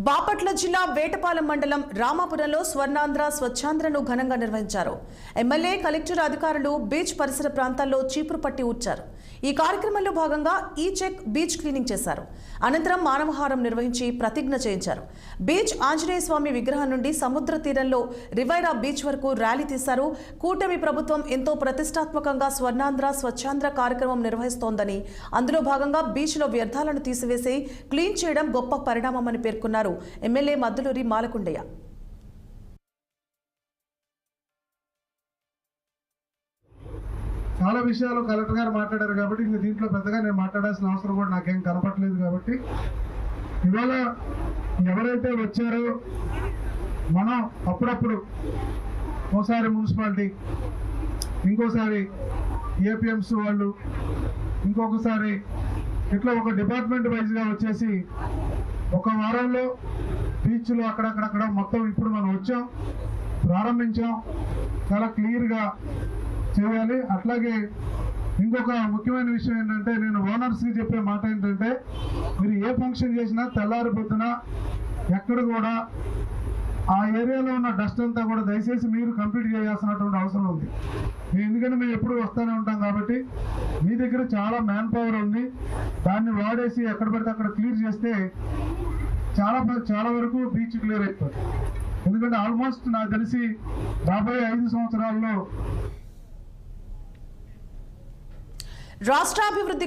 బాపట్ల జిల్లా వేటపాలెం మండలం రామాపురంలో స్వర్ణాంధ్ర స్వచ్ఛాంధ్రను ఘనంగా నిర్వహించారు. ఎమ్మెల్యే, కలెక్టర్ అధికారులు బీచ్ పరిసర ప్రాంతాల్లో చీపురు పట్టి ఊడ్చారు. ఈ కార్యక్రమంలో భాగంగా ఈ చెక్ బీచ్ క్లీనింగ్ చేశారు. అనంతరం మానవహారం నిర్వహించి ప్రతిజ్ఞ చేయించారు. బీచ్ ఆంజనేయ స్వామి విగ్రహం నుండి సముద్ర తీరంలో రివైరా బీచ్ వరకు ర్యాలీ తీశారు. కూటమి ప్రభుత్వం ఎంతో ప్రతిష్టాత్మకంగా స్వర్ణాంధ్ర స్వచ్ఛాంధ్ర కార్యక్రమం నిర్వహిస్తోందని, అందులో భాగంగా బీచ్లో వ్యర్థాలను తీసివేసి క్లీన్ చేయడం గొప్ప పరిణామమని పేర్కొన్నారు ఎమ్మెల్యే మద్దులూరి మాలకొండయ్య. చాలా విషయాలు కలెక్టర్ గారు మాట్లాడారు కాబట్టి ఇంక దీంట్లో పెద్దగా నేను మాట్లాడాల్సిన అవసరం కూడా నాకేం కనపట్లేదు. కాబట్టి ఇవాళ ఎవరైతే వచ్చారో మనం అప్పుడప్పుడు ఒకసారి మున్సిపాలిటీ, ఇంకోసారి ఏపీఎంసీ వాళ్ళు, ఇంకొకసారి ఇట్లా ఒక డిపార్ట్మెంట్ వైజ్గా వచ్చేసి ఒక వారంలో బీచ్లు అక్కడక్కడక్కడ మొత్తం ఇప్పుడు మనం వచ్చాం, ప్రారంభించాం. చాలా క్లియర్గా చేయాలి. అట్లాగే ఇంకొక ముఖ్యమైన విషయం ఏంటంటే, నేను ఓనర్స్కి చెప్పే మాట ఏంటంటే, మీరు ఏ ఫంక్షన్ చేసినా తెల్లారి పొద్దున ఎక్కడ కూడా ఆ ఏరియాలో ఉన్న డస్ట్ అంతా కూడా దయచేసి మీరు కంప్లీట్ చేయాల్సినటువంటి అవసరం ఉంది. ఎందుకంటే మేము ఎప్పుడు వస్తూనే ఉంటాం కాబట్టి మీ దగ్గర చాలా మ్యాన్ పవర్ ఉంది. దాన్ని వాడేసి ఎక్కడ పడితే అక్కడ క్లియర్ చేస్తే చాలా వరకు బీచ్ క్లియర్ అయిపోతుంది. ఎందుకంటే ఆల్మోస్ట్ నాకు తెలిసి రాబోయే 5 సంవత్సరాల్లో రాష్ట్రాభివృద్ధి